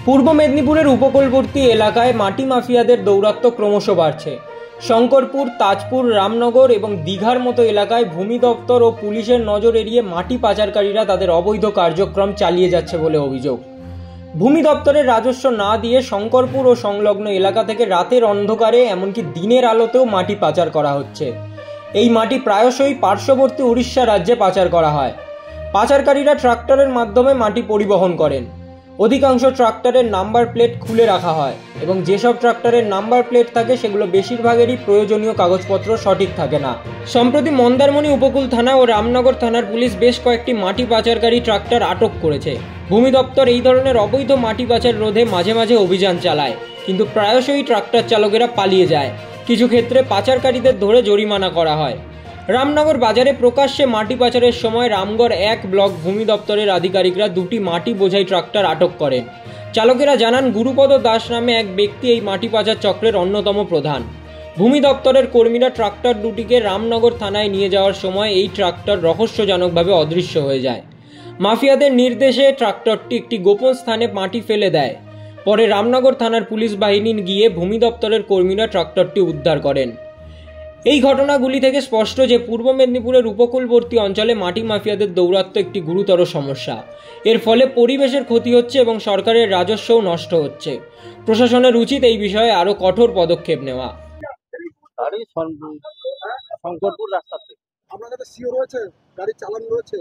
পূর্ব মেদিনীপুরের উপকূলবর্তী এলাকায় মাটি মাফিয়াদের দৌরাত্ম্য ক্রমশ বাড়ছে। শঙ্করপুর, তাজপুর, রামনগর এবং দীঘার মতো এলাকায় ভূমি দপ্তর ও পুলিশের নজর এড়িয়ে মাটি পাচারকারীরা তাদের অবৈধ কার্যক্রম চালিয়ে যাচ্ছে বলে অভিযোগ। ভূমি দপ্তরের রাজস্ব না দিয়ে শঙ্করপুর ও সংলগ্ন এলাকা থেকে রাতের অন্ধকারে এমনকি দিনের আলোতেও মাটি পাচার করা হচ্ছে। এই মাটি প্রায়শই পার্শ্ববর্তী উড়িষ্যা রাজ্যে পাচার করা হয়। পাচারকারীরা ট্রাক্টরের মাধ্যমে মাটি পরিবহন করেন। অধিকাংশ ট্রাক্টরের নাম্বার প্লেট খুলে রাখা হয় এবং যেসব ট্রাক্টরের নাম্বার প্লেট থাকে সেগুলো বেশিরভাগেরই প্রয়োজনীয় কাগজপত্র সঠিক থাকে না। সম্প্রতি মন্দারমণি উপকূল থানা ও রামনগর থানার পুলিশ বেশ কয়েকটি মাটি পাচারকারী ট্রাক্টর আটক করেছে। ভূমি দপ্তর এই ধরনের অবৈধ মাটি পাচার রোধে মাঝে মাঝে অভিযান চালায়, কিন্তু প্রায়শই ট্রাক্টর চালকেরা পালিয়ে যায়। কিছু ক্ষেত্রে পাচারকারীদের ধরে জরিমানা করা হয়। রামনগর বাজারে প্রকাশ্যে মাটি পাচারের সময় রামগড় 1 ব্লক ভূমি দপ্তরের আধিকারিকরা দুটি মাটি বোঝাই ট্রাক্টর আটক করেন। চালকেরা জানান, গুরুপদ দাস নামে এক ব্যক্তি এই মাটি পাচার চক্রের অন্যতম প্রধান। ভূমি দপ্তরের কর্মীরা ট্রাক্টর দুটিকে রামনগর থানায় নিয়ে যাওয়ার সময় এই ট্রাক্টর রহস্যজনকভাবে অদৃশ্য হয়ে যায়। মাফিয়াদের নির্দেশে ট্রাক্টরটি একটি গোপন স্থানে মাটি ফেলে দেয়। পরে রামনগর থানার পুলিশ বাহিনী গিয়ে ভূমি দপ্তরের কর্মীরা ট্রাক্টরটি উদ্ধার করেন। এই ঘটনাগুলি থেকে স্পষ্ট যে পূর্ব মেদিনীপুরের উপকূলবর্তী অঞ্চলে মাটি মাফিয়াদের দৌরাত্ম্য একটি গুরুতর সমস্যা। এর ফলে পরিবেশের ক্ষতি হচ্ছে এবং সরকারের রাজস্বও নষ্ট হচ্ছে। প্রশাসনের উচিত এই বিষয়ে আরো কঠোর পদক্ষেপ নেওয়া। শঙ্করপুর রাস্তা থেকে আপনার কাছে সিও রয়েছে, গাড়ি চালান রয়েছে,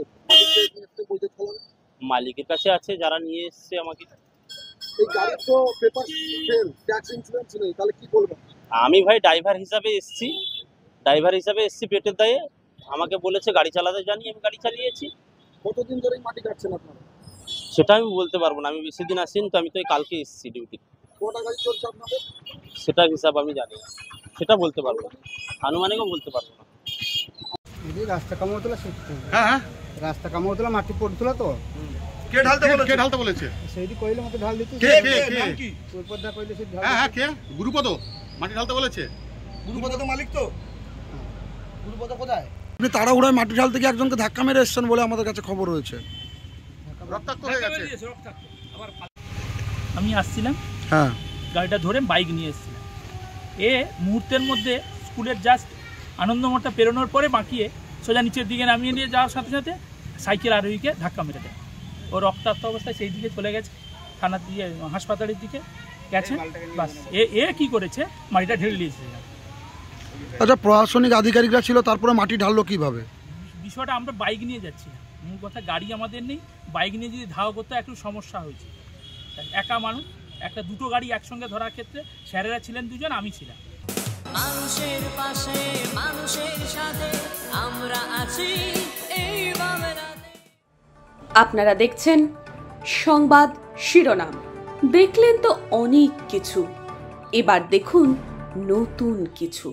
মালিকের কাছে আছে, যারা নিয়ে এসছে আমাকে। এই গাড়ির তো পেপার ফেল, ট্যাক্স ইন্স্যুরেন্স নেই, তাহলে কি করবেন? আমি ভাই ড্রাইভার হিসাবে এসছি পেটের দায়ে। আমাকে বলেছে গাড়ি চালাতে জানি, আমি গাড়ি চালিয়েছি। কতদিন ধরে মাটি কাটছেন আপনারা? সেটা আমি বলতে পারবো না, আমি বেশি দিন আসিনি তো, আমি তো কালকে এসেছি ডিউটি। কটা গাড়ি চলছে আপনাদের? সেটা হিসাব আমি জানি না, সেটা বলতে পারবো না, আনুমানিকও বলতে পারবো না। রাস্তা কাম হতো, হ্যাঁ রাস্তা কাম হতো, মাটি পড়ছিল তো। কে ঢালতে বলেছে? সেইটি কইলে মতে ঢাল দিতে। কে কি পদ্মা কইলে সে ঢাল। হ্যাঁ কে? গুরুপদ মাটি ঢালতে বলেছে? গুরুপদ তো মালিক তো। গুরুপদ কোথায়? আপনি তাড়াহুড়ায় মাটি ঢালতে গিয়ে একজনকে ধাক্কা মেরে এসেছেন বলে আমাদের কাছে খবর রয়েছে। রক্তাক্ত হয়ে গেছে। আমি আসছিলাম, হ্যাঁ, গাড়িটা ধরে বাইক নিয়ে এসেছিলাম। মুহূর্তের মধ্যে স্কুলের জাস্ট আনন্দমঠটা পেরোনোর পরে বাঁকিয়ে সোজা নিচের দিকে নামিয়ে নিয়ে যাওয়ার সাথে সাথে সাইকেল আরোহীকে ধাক্কা মেরে দেয়। ও রক্তাক্ত অবস্থায় সেই দিকে চলে গেছে, থানার দিকে, হাসপাতালের দিকে গেছে। বাস এ কি করেছে, মাটিটা ঢেলে দিয়েছে। আচ্ছা, প্রশাসনিক আধিকারিকরা ছিল, তারপরে মাটি ঢাললো কিভাবে? বিষয়টা আমরা বাইক নিয়ে যাচ্ছি, মূল কথা গাড়ি আমাদের নেই। বাইক নিয়ে যদি ধাওয়া করতে একটু সমস্যা হয়েছে। একা মানুষ, দুটো গাড়ি একসঙ্গে ধরার ক্ষেত্রে স্যারেরা ছিলেন দুজন, আমি ছিলাম। মানুষের পাশে, মানুষের সাথে আমরা আছি এই বাংলাতে। আপনারা দেখছেন সংবাদ শিরোনাম। দেখলেন তো অনেক কিছু, এবার দেখুন নতুন কিছু।